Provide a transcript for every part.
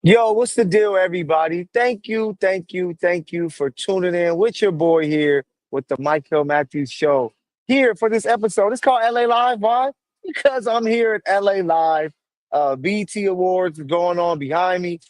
Yo, what's the deal, everybody? Thank you for tuning in with your boy here with the Mykell Mathieu Show. Here for this episode. It's called LA Live. Why? Because I'm here at LA Live. BET Awards going on behind me.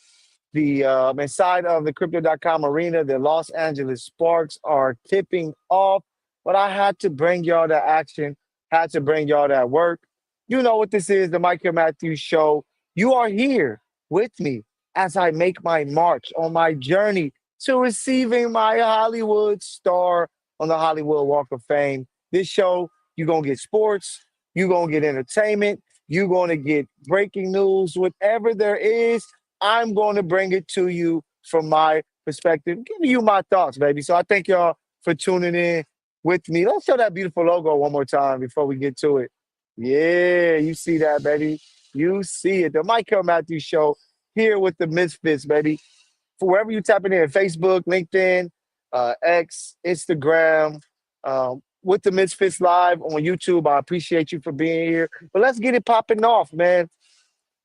The inside of the Crypto.com arena, the Los Angeles Sparks are tipping off. But I had to bring y'all that action, had to bring y'all that work. You know what this is, the Mykell Matthews Show. You are here with me as I make my march on my journey to receiving my Hollywood star on the Hollywood Walk of Fame. This show, you're going to get sports, you're going to get entertainment, you're going to get breaking news, whatever there is. I'm going to bring it to you from my perspective, giving you my thoughts, baby. So I thank y'all for tuning in with me. Let's show that beautiful logo one more time before we get to it. Yeah, you see that, baby. You see it. The Mykell Matthews Show here with the Misfits, baby. For wherever you tapping in, Facebook, LinkedIn, X, Instagram, with the Misfits Live on YouTube. I appreciate you for being here. But let's get it popping off, man.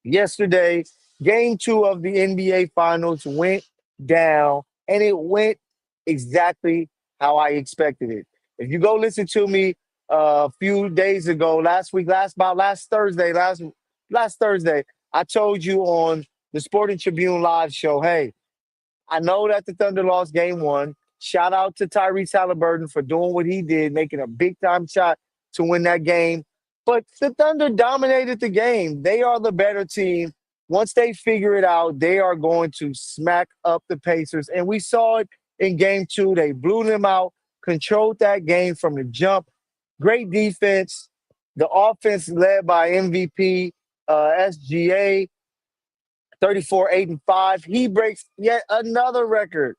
Yesterday, game two of the NBA Finals went down, and it went exactly how I expected it. If you go listen to me a few days ago, last week, last Thursday, I told you on the Sporting Tribune live show, hey, I know that the Thunder lost game one. Shout out to Tyrese Halliburton for doing what he did, making a big time shot to win that game. But the Thunder dominated the game. They are the better team. Once they figure it out, they are going to smack up the Pacers. And we saw it in game two. They blew them out, controlled that game from the jump. Great defense. The offense led by MVP, SGA, 34, 8, and 5. He breaks yet another record,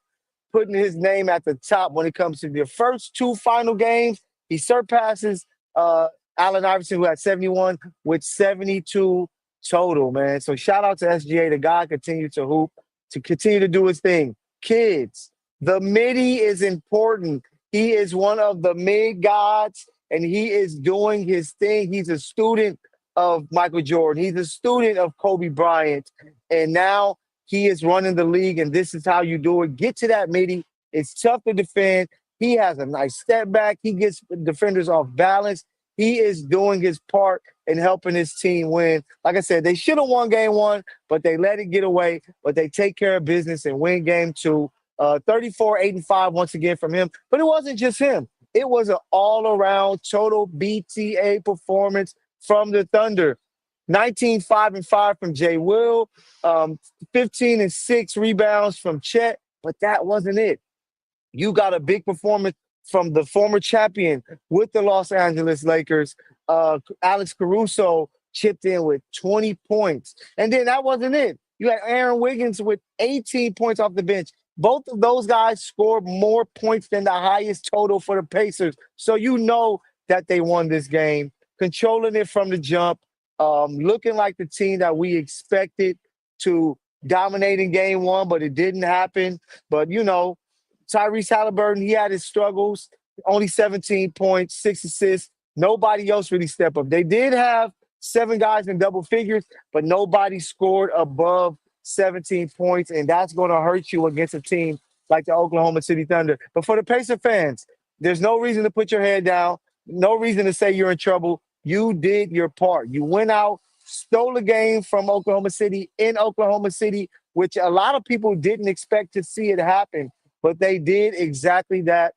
putting his name at the top when it comes to the first two final games. He surpasses Allen Iverson, who had 71, with 72 total, man. So shout out to SGA. The guy continued to hoop, to continue to do his thing. Kids, the midi is important. He is one of the mid gods, and he is doing his thing. He's a student of Michael Jordan. He's a student of Kobe Bryant. And now he is running the league, and this is how you do it. Get to that midi. It's tough to defend. He has a nice step back. He gets defenders off balance. He is doing his part in helping his team win. Like I said, they should have won game one, but they let it get away. But they take care of business and win game two. 34, 8, and 5 once again from him. But it wasn't just him. It was an all-around total BTA performance from the Thunder. 19, 5, and 5 from Jay Will, 15 and 6 rebounds from Chet, but that wasn't it. You got a big performance from the former champion with the Los Angeles Lakers. Alex Caruso chipped in with 20 points. And then that wasn't it. You had Aaron Wiggins with 18 points off the bench. Both of those guys scored more points than the highest total for the Pacers. So you know that they won this game, controlling it from the jump, looking like the team that we expected to dominate in game one, but it didn't happen. But, you know, Tyrese Halliburton, he had his struggles, only 17 points, 6 assists. Nobody else really stepped up. They did have 7 guys in double figures, but nobody scored above 17 points, and that's going to hurt you against a team like the Oklahoma City Thunder. But for the Pacer fans, there's no reason to put your head down, no reason to say you're in trouble. You did your part. You went out, stole a game from Oklahoma City in Oklahoma City, which a lot of people didn't expect to see it happen, but they did exactly that,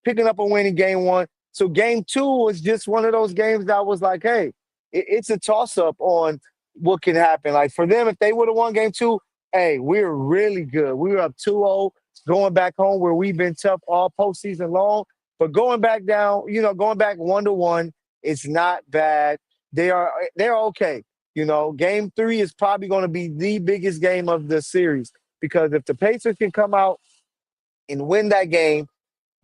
picking up a win in game one. So game two was just one of those games that was like, hey, it's a toss-up on what can happen. Like for them, if they would have won game two, hey, we're really good. We were up 2-0, going back home where we've been tough all postseason long. But going back down, going back 1-1, it's not bad. They're okay. Game three is probably going to be the biggest game of the series because if the Pacers can come out and win that game,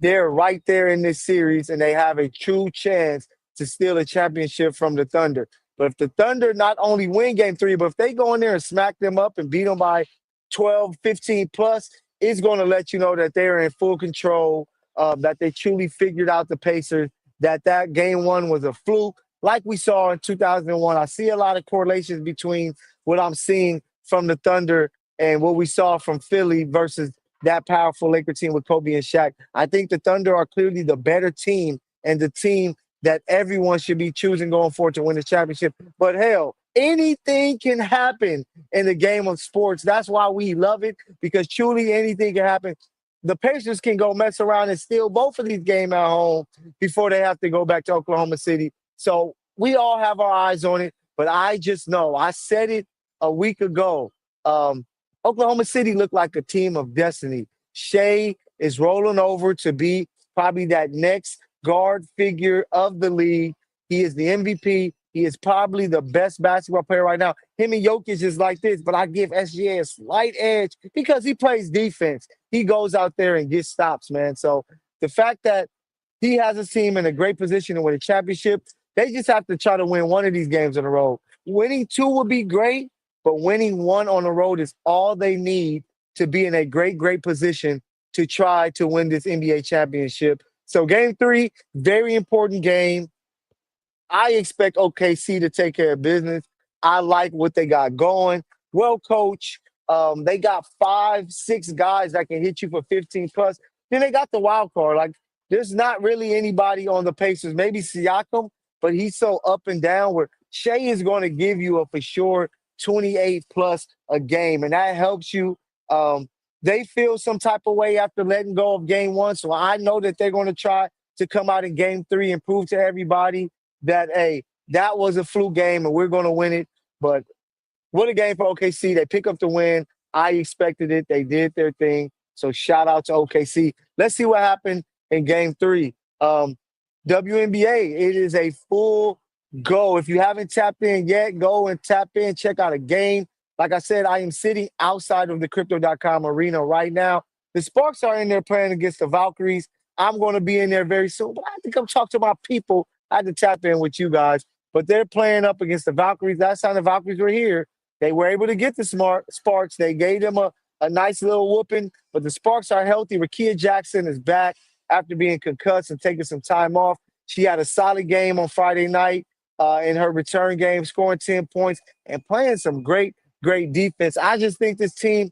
they're right there in this series and they have a true chance to steal a championship from the Thunder. But if the Thunder not only win game three, but if they go in there and smack them up and beat them by 12, 15 plus, it's going to let you know that they're in full control, that they truly figured out the Pacers, that game one was a fluke like we saw in 2001. I see a lot of correlations between what I'm seeing from the Thunder and what we saw from Philly versus that powerful Laker team with Kobe and Shaq. I think the Thunder are clearly the better team and the team that everyone should be choosing going forward to win the championship. But hell, anything can happen in the game of sports. That's why we love it, because truly anything can happen. The Pacers can go mess around and steal both of these games at home before they have to go back to Oklahoma City. So we all have our eyes on it. But I just know, I said it a week ago. Um, Oklahoma City looked like a team of destiny. Shea is rolling over to be probably that next guard figure of the league. He is the MVP. He is probably the best basketball player right now. Him and Jokic is like this, but I give SGA a slight edge because he plays defense. He goes out there and gets stops, man. So the fact that he has a team in a great position to win a championship, they just have to try to win one of these games on the road. Winning two would be great, but winning one on the road is all they need to be in a great, great position to try to win this NBA championship. So game three, very important game. I expect OKC to take care of business. I like what they got going. Well, coach, they got 5, 6 guys that can hit you for 15 plus. Then they got the wild card. Like, there's not really anybody on the Pacers. Maybe Siakam, but he's so up and down where Shea is going to give you a for sure 28 plus a game, and that helps you. They feel some type of way after letting go of game one. So I know that they're going to try to come out in game three and prove to everybody that, hey, that was a fluke game and we're going to win it. But what a game for OKC. They pick up the win. I expected it. They did their thing. So shout out to OKC. Let's see what happened in game three. WNBA, it is a full go. If you haven't tapped in yet, go and tap in, check out a game. Like I said, I am sitting outside of the crypto.com arena right now. The Sparks are in there playing against the Valkyries. I'm going to be in there very soon, but I have to come talk to my people. I had to tap in with you guys, but they're playing up against the Valkyries. Last time the Valkyries were here, they were able to get the Sparks. They gave them a nice little whooping, but the Sparks are healthy. Rakia Jackson is back after being concussed and taking some time off. She had a solid game on Friday night in her return game, scoring 10 points and playing some great, great defense. I just think this team,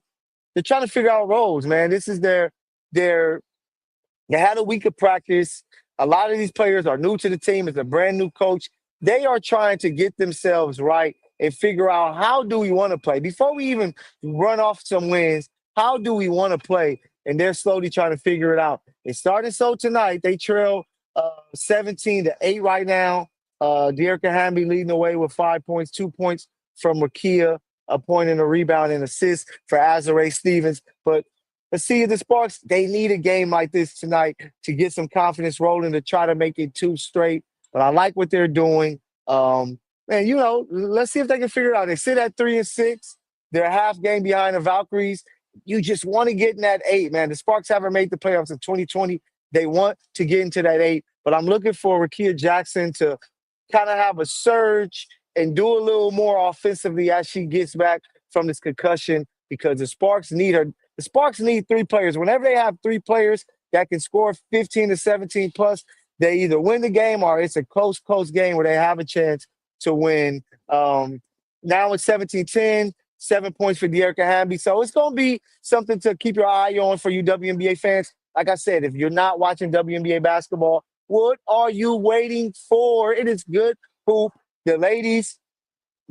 they're trying to figure out roles, man. This is their they had a week of practice. A lot of these players are new to the team. It's a brand new coach. They are trying to get themselves right and figure out, how do we want to play? Before we even run off some wins, how do we want to play? And they're slowly trying to figure it out. It started so tonight. They trail 17-8 right now. Dearica Hamby leading the way with 5 points, 2 points from Rakia, a point and a rebound and assist for Azare Stevens. But let's see if the Sparks, they need a game like this tonight to get some confidence rolling, to try to make it 2 straight. But I like what they're doing. And, let's see if they can figure it out. They sit at 3-6. They're a half game behind the Valkyries. You just want to get in that 8, man. The Sparks haven't made the playoffs in 2020. They want to get into that 8. But I'm looking for Rakia Jackson to kind of have a surge and do a little more offensively as she gets back from this concussion, because the Sparks need her. The Sparks need 3 players. Whenever they have 3 players that can score 15 to 17 plus, they either win the game or it's a close, close game where they have a chance to win. Now it's 17-10, 7 points for Dearica Hamby. So it's going to be something to keep your eye on for you WNBA fans. Like I said, if you're not watching WNBA basketball, what are you waiting for? It is good hoop. The ladies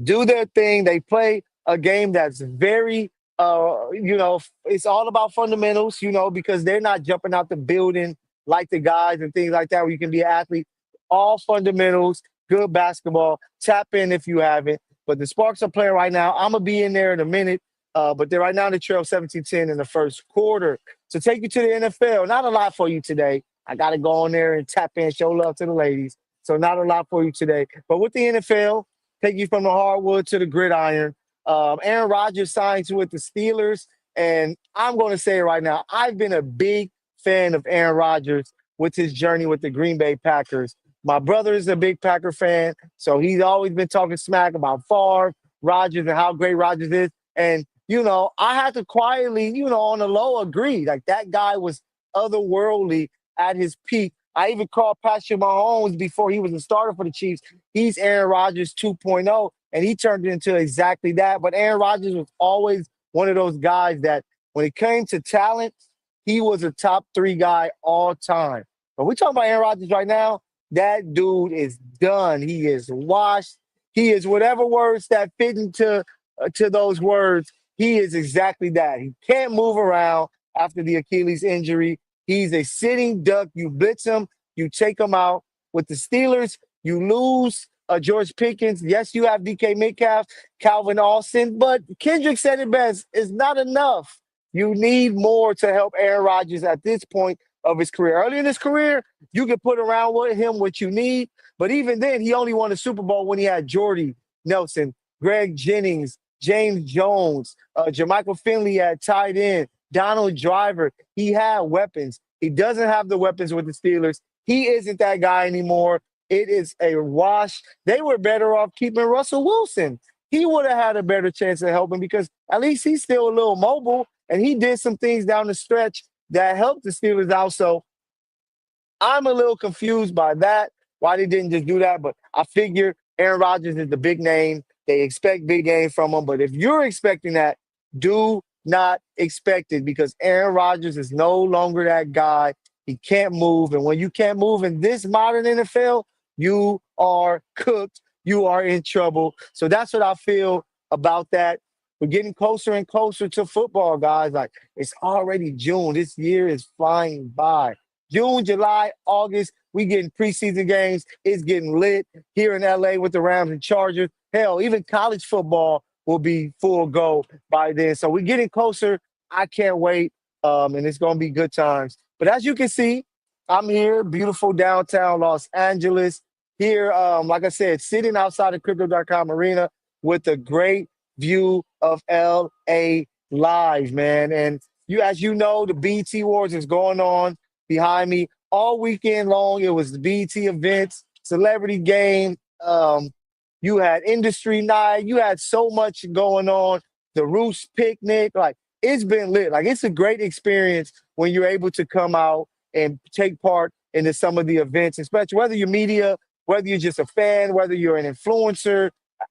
do their thing. They play a game that's very, it's all about fundamentals, because they're not jumping out the building like the guys and things like that where you can be an athlete. All fundamentals, good basketball. Tap in if you haven't. But the Sparks are playing right now. I'm going to be in there in a minute. But they're right now in the trail 17-10 in the first quarter. To take you to the NFL, not a lot for you today. I got to go on there and tap in, show love to the ladies. So not a lot for you today. But with the NFL, take you from the hardwood to the gridiron. Aaron Rodgers signs with the Steelers. And I'm going to say it right now, I've been a big fan of Aaron Rodgers with his journey with the Green Bay Packers. My brother is a big Packer fan, so he's always been talking smack about Favre, Rodgers, and how great Rodgers is. And, I had to quietly, on the low agree. Like, that guy was otherworldly at his peak. I even called Patrick Mahomes before he was a starter for the Chiefs. He's Aaron Rodgers 2.0, and he turned it into exactly that. But Aaron Rodgers was always one of those guys that when it came to talent, he was a top three guy all time. But we talking about Aaron Rodgers right now. That dude is done. He is washed. He is whatever words that fit into to those words. He is exactly that. He can't move around after the Achilles injury. He's a sitting duck. You blitz him, you take him out. With the Steelers, you lose George Pickens. Yes, you have DK Metcalf, Calvin Austin, but Kendrick said it best. It's not enough. You need more to help Aaron Rodgers at this point of his career. Early in his career, you can put around with him what you need, but even then, he only won a Super Bowl when he had Jordy Nelson, Greg Jennings, James Jones, Jermichael Finley at tight end, Donald Driver. He had weapons. He doesn't have the weapons with the Steelers. He isn't that guy anymore. It is a wash. They were better off keeping Russell Wilson. He would have had a better chance of helping because at least he's still a little mobile and he did some things down the stretch that helped the Steelers out. So I'm a little confused by that, why they didn't just do that. But I figure Aaron Rodgers is the big name. They expect big game from him. But if you're expecting that, do not expect it because Aaron Rodgers is no longer that guy. He can't move. And when you can't move in this modern NFL, you are cooked. You are in trouble. So that's what I feel about that. We're getting closer and closer to football, guys. Like it's already June. This year is flying by. June, July, August, we getting preseason games. It's getting lit here in LA with the Rams and Chargers. Hell, even college football will be full go by then. So we're getting closer. I can't wait. And it's going to be good times. But as you can see, I'm here, beautiful downtown Los Angeles. Here, like I said, sitting outside of Crypto.com Arena with a great view of LA live, man. And you, as you know, the BET Awards is going on behind me all weekend long. It was the BET events, celebrity game. You had industry night. You had so much going on. The Roost picnic, like it's been lit. Like it's a great experience when you're able to come out and take part into some of the events, especially whether you're media, whether you're just a fan, whether you're an influencer,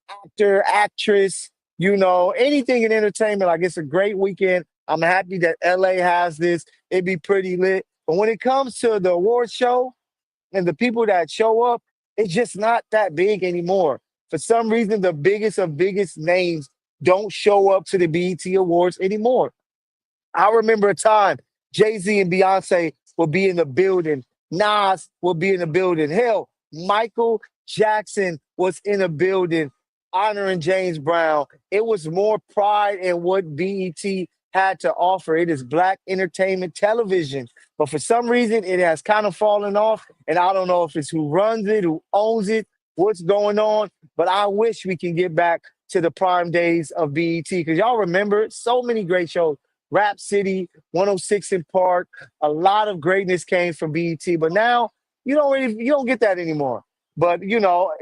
actor, actress, anything in entertainment. Like it's a great weekend. I'm happy that LA has this. It'd be pretty lit. But when it comes to the award show and the people that show up, it's just not that big anymore. For some reason, the biggest names don't show up to the BET Awards anymore. I remember a time Jay-Z and Beyonce will be in the building. Nas will be in the building. Hell, Michael Jackson was in the building honoring James Brown. It was more pride in what BET had to offer. It is black entertainment television. But for some reason, it has kind of fallen off. And I don't know if it's who runs it, who owns it, what's going on. But I wish we can get back to the prime days of BET because y'all remember so many great shows. Rap City, 106 in Park, a lot of greatness came from BET, but now you don't get that anymore. But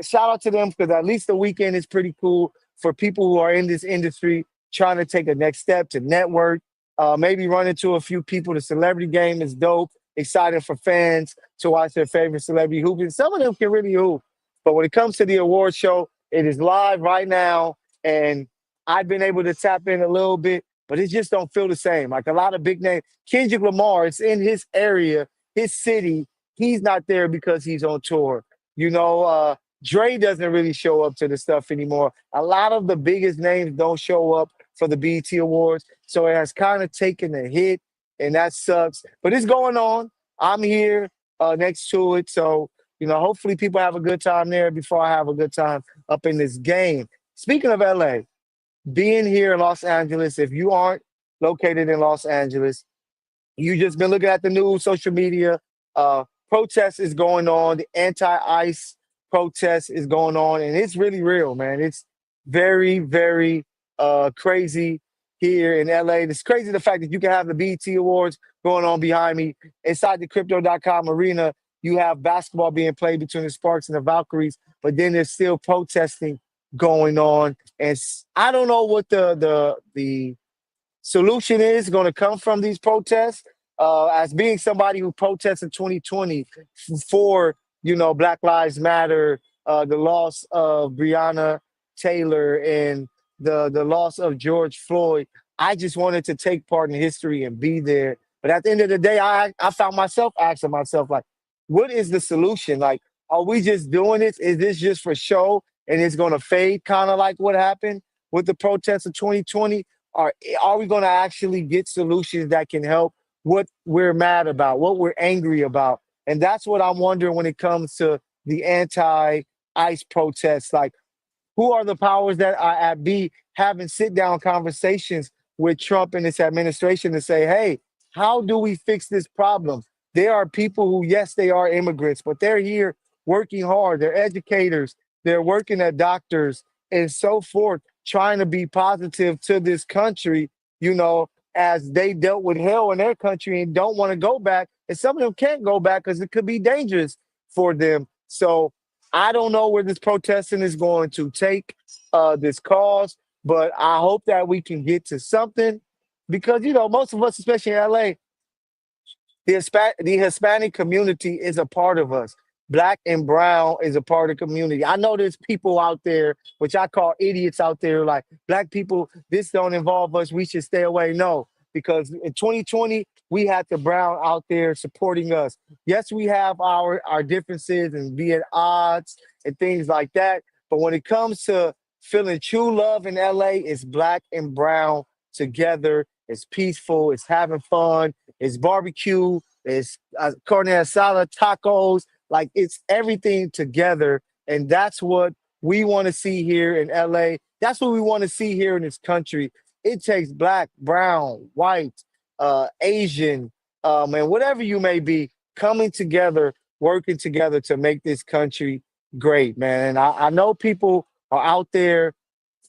shout out to them because at least the weekend is pretty cool for people who are in this industry trying to take a next step to network, maybe run into a few people. The celebrity game is dope, exciting for fans to watch their favorite celebrity hoop. And some of them can really hoop. But when it comes to the award show, it is live right now, and I've been able to tap in a little bit, but it just don't feel the same. Like a lot of big names, Kendrick Lamar, it's in his area, his city. He's not there because he's on tour. Dre doesn't really show up to the stuff anymore. A lot of the biggest names don't show up for the BET Awards, so it has kind of taken a hit, and that sucks. But it's going on. I'm here next to it, so hopefully people have a good time there before I have a good time up in this game. Speaking of LA, being here in Los Angeles, if you aren't located in Los Angeles, you just been looking at the news, social media. Protest is going on. The anti-ICE protest is going on, and it's really real, man. It's very, very crazy here in LA. It's crazy the fact that you can have the BET Awards going on behind me. Inside the Crypto.com arena, you have basketball being played between the Sparks and the Valkyries, but then there's still protesting going on. And I don't know what the solution is going to come from these protests. As being somebody who protested in 2020 for, Black Lives Matter, the loss of Breonna Taylor and the loss of George Floyd, I just wanted to take part in history and be there. But at the end of the day, I found myself asking myself, like, what is the solution? Like, are we just doing this? Is this just for show and it's going to fade, kind of like what happened with the protests of 2020? Or are we going to actually get solutions that can help what we're mad about, what we're angry about? And that's what I'm wondering when it comes to the anti ICE protests. Like, who are the powers that are at B having sit down conversations with Trump and his administration to say, hey, how do we fix this problem? There are people who, yes, they are immigrants, but they're here working hard. They're educators, they're working at doctors and so forth, trying to be positive to this country, you know, as they dealt with hell in their country and don't want to go back. And some of them can't go back because it could be dangerous for them. So I don't know where this protesting is going to take this cause, but I hope that we can get to something because, you know, most of us, especially in LA, the Hispanic community is a part of us. Black and brown is a part of the community. I know there's people out there, which I call idiots out there, like black people, this don't involve us. We should stay away. No, because in 2020, we had the brown out there supporting us. Yes, we have our differences and be at odds and things like that. But when it comes to feeling true love in LA, it's black and brown together. It's peaceful. It's having fun. It's barbecue. It's carne asada, tacos. Like it's everything together, and that's what we want to see here in LA. That's what we want to see here in this country. It takes black, brown, white, Asian, and whatever you may be, coming together, working together to make this country great, man. And I know people are out there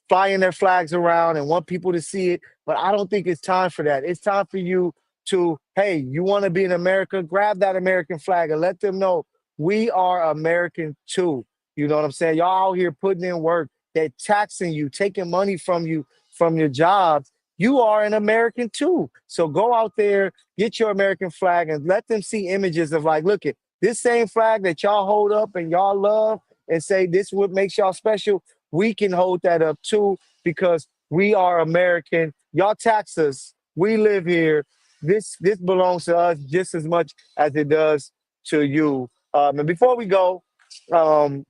flying their flags around and want people to see it. But I don't think it's time for that. It's time for you to, hey, you want to be in America? Grab that American flag and let them know we are American too. You know what I'm saying? Y'all out here putting in work. They're taxing you, taking money from you from your jobs. You are an American too. So go out there, get your American flag, and let them see images of like, look at this same flag that y'all hold up and y'all love and say this what makes y'all special. We can hold that up too because we are American. Y'all tax us. We live here. This belongs to us just as much as it does to you. And before we go, um,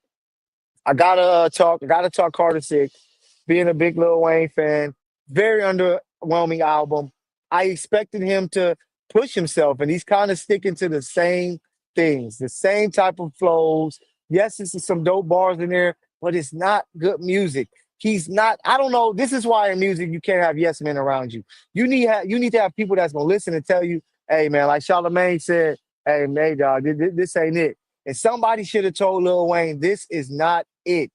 I gotta talk Carter Six. Being a big Lil Wayne fan, very underwhelming album. I expected him to push himself, and he's kind of sticking to the same things, the same type of flows. Yes, this is some dope bars in there, but it's not good music. He's not. I don't know. This is why in music you can't have yes men around you. You need to have people that's gonna listen and tell you, hey man, like Charlamagne said, hey man, dog, this ain't it. And somebody should have told Lil Wayne, this is not it.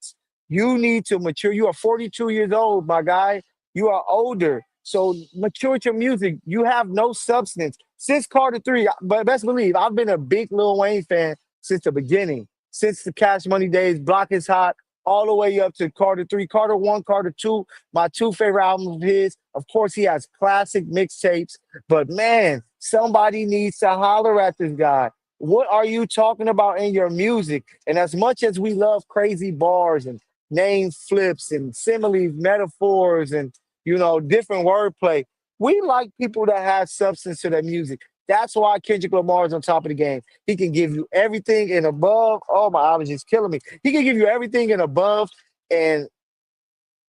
You need to mature. You are 42 years old, my guy. You are older. So mature with your music. You have no substance. Since Carter 3, but best believe I've been a big Lil Wayne fan since the beginning. Since the Cash Money days, Block is Hot, all the way up to Carter 3, Carter 1, Carter 2, my two favorite albums of his. Of course, he has classic mixtapes, but man, somebody needs to holler at this guy. What are you talking about in your music? And as much as we love crazy bars and name flips and similes, metaphors, and different wordplay, we like people that have substance to their music. That's why Kendrick Lamar is on top of the game. He can give you everything and above. Oh, my allergies killing me. He can give you everything and above, and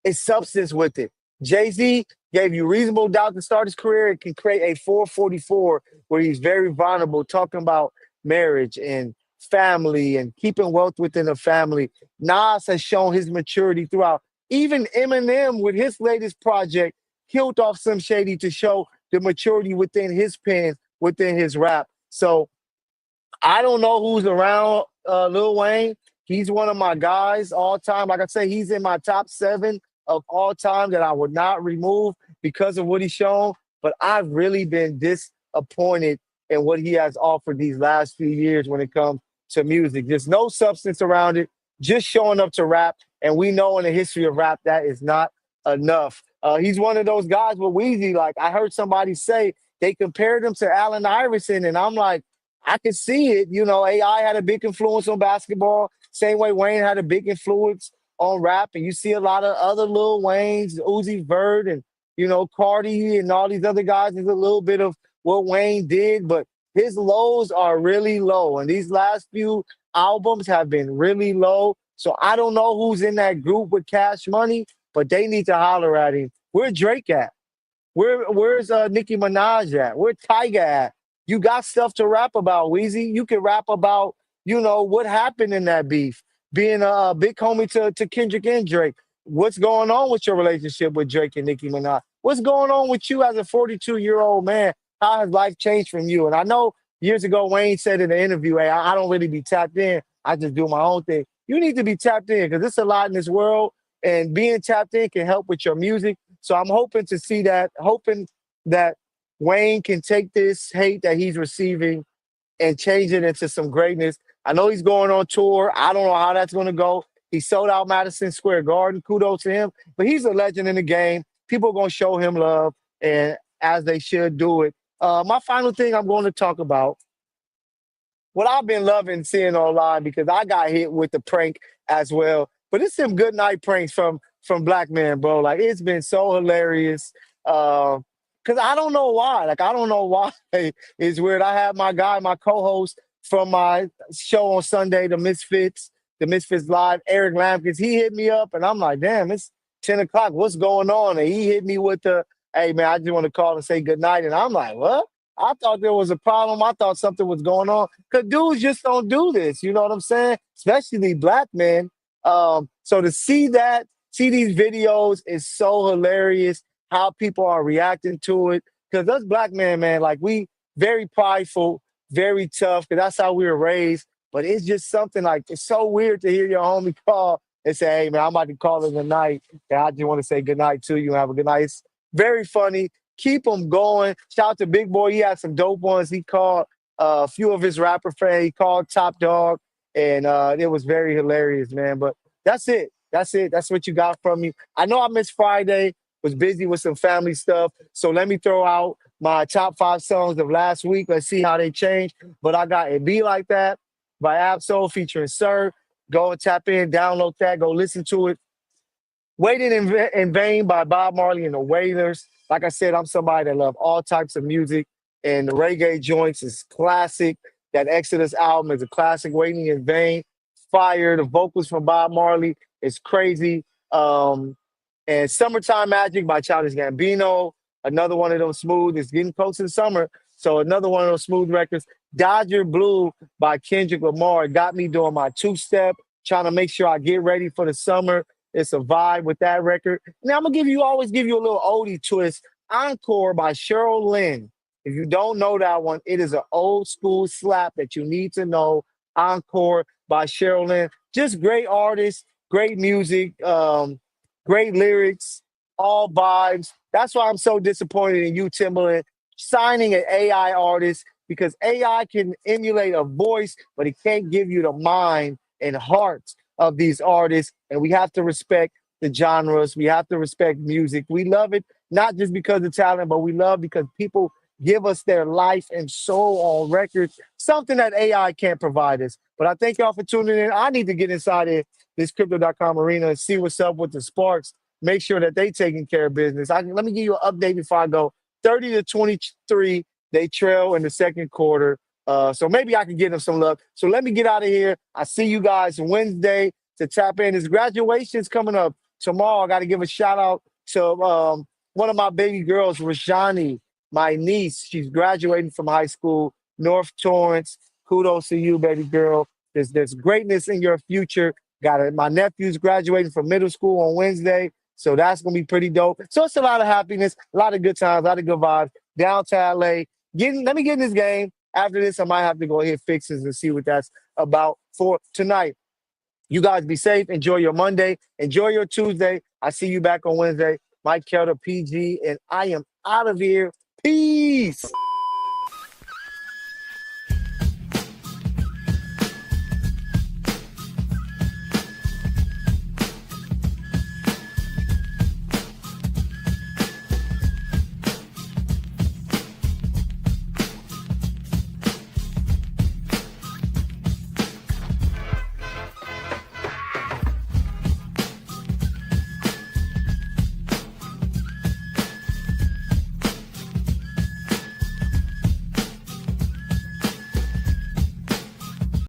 it's substance with it. Jay Z gave you reasonable doubt to start his career. It can create a 444 where he's very vulnerable, talking about marriage and family and keeping wealth within a family. Nas has shown his maturity throughout. Even Eminem, with his latest project, killed off some shady to show the maturity within his pen, within his rap. So I don't know who's around Lil Wayne. He's one of my guys all time. Like I say, he's in my top 7 of all time that I would not remove because of what he's shown. But I've really been disappointed in what he has offered these last few years when it comes to music. There's no substance around it, just showing up to rap. And we know in the history of rap that is not enough. He's one of those guys with Weezy. Like I heard somebody say they compared him to Allen Iverson, and I'm like, I could see it. AI had a big influence on basketball, same way Wayne had a big influence on rap. And you see a lot of other Lil Waynes, Uzi Vert, and Cardi and all these other guys is a little bit of what Wayne did, but his lows are really low. And these last few albums have been really low. So I don't know who's in that group with Cash Money, but they need to holler at him. Where Drake at? Where's Nicki Minaj at? Where Tyga at? You got stuff to rap about, Weezy. You can rap about, what happened in that beef. Being a big homie to Kendrick and Drake. What's going on with your relationship with Drake and Nicki Minaj? What's going on with you as a 42-year-old man? How has life changed from you? And I know years ago Wayne said in the interview, hey, I don't really be tapped in. I just do my own thing. You need to be tapped in because there's a lot in this world, and being tapped in can help with your music. So I'm hoping to see that, hoping that Wayne can take this hate that he's receiving and change it into some greatness. I know he's going on tour. I don't know how that's going to go. He sold out Madison Square Garden. Kudos to him. But he's a legend in the game. People are going to show him love, and as they should do it. My final thing I'm going to talk about, what I've been loving seeing online because I got hit with the prank as well. But it's some good night pranks from Black Man, bro. Like it's been so hilarious. Cause I don't know why. Like I don't know why it's weird. I had my guy, my co-host from my show on Sunday, the Misfits Live, Eric Lampkins. He hit me up and I'm like, damn, it's 10 o'clock. What's going on? And he hit me with hey man, I just want to call and say good night. And I'm like, what? I thought there was a problem. I thought something was going on. Cause dudes just don't do this. You know what I'm saying? Especially black men. So to see these videos is so hilarious how people are reacting to it. Cause us black men, man, like we very prideful, very tough, cause that's how we were raised. But it's just something like it's so weird to hear your homie call and say, hey man, I'm about to call in the night. And I just want to say good night to you and have a good night. It's very funny. Keep them going. Shout out to Big Boy. He had some dope ones. He called a few of his rapper friends. He called Top Dog. And it was very hilarious, man. But that's it. That's it. That's what you got from me. I know I missed Friday, was busy with some family stuff. So let me throw out my top 5 songs of last week. Let's see how they change. But I got It Be Like That by Absol featuring Sir. Go and tap in, download that, go listen to it. Waiting in Vain by Bob Marley and the Wailers. Like I said, I'm somebody that love all types of music, and the reggae joints is classic. That Exodus album is a classic. Waiting in Vain, fire. The vocals from Bob Marley is crazy. And Summertime Magic by Childish Gambino, another one of those smooth. It's getting close to the summer, so another one of those smooth records. Dodger Blue by Kendrick Lamar got me doing my two-step, trying to make sure I get ready for the summer. It's a vibe with that record. Now I'm gonna always give you a little oldie twist. Encore by Cheryl Lynn. If you don't know that one, it is an old school slap that you need to know. Encore by Cheryl Lynn. Just great artists, great music, great lyrics, all vibes. That's why I'm so disappointed in you, Timbaland, signing an AI artist because AI can emulate a voice, but it can't give you the mind and heart of these artists. And we have to respect the genres. We have to respect music. We love it, not just because of talent, but we love because people give us their life and soul on records, something that AI can't provide us. But I thank y'all for tuning in. I need to get inside this crypto.com arena and see what's up with the Sparks. Make sure that they taking care of business. Let me give you an update before I go. 30-23, they trail in the second quarter. So maybe I can get them some luck. So let me get out of here. I see you guys Wednesday to tap in. His graduation's coming up tomorrow. I got to give a shout out to one of my baby girls, Rashani, my niece. She's graduating from high school, North Torrance. Kudos to you, baby girl. There's greatness in your future. Got it. My nephew's graduating from middle school on Wednesday. So that's going to be pretty dope. So it's a lot of happiness, a lot of good times, a lot of good vibes. Downtown LA. Let me get in this game. After this, I might have to go hit fixes and see what that's about for tonight. You guys be safe. Enjoy your Monday. Enjoy your Tuesday. I see you back on Wednesday. Mykell the PG, and I am out of here. Peace.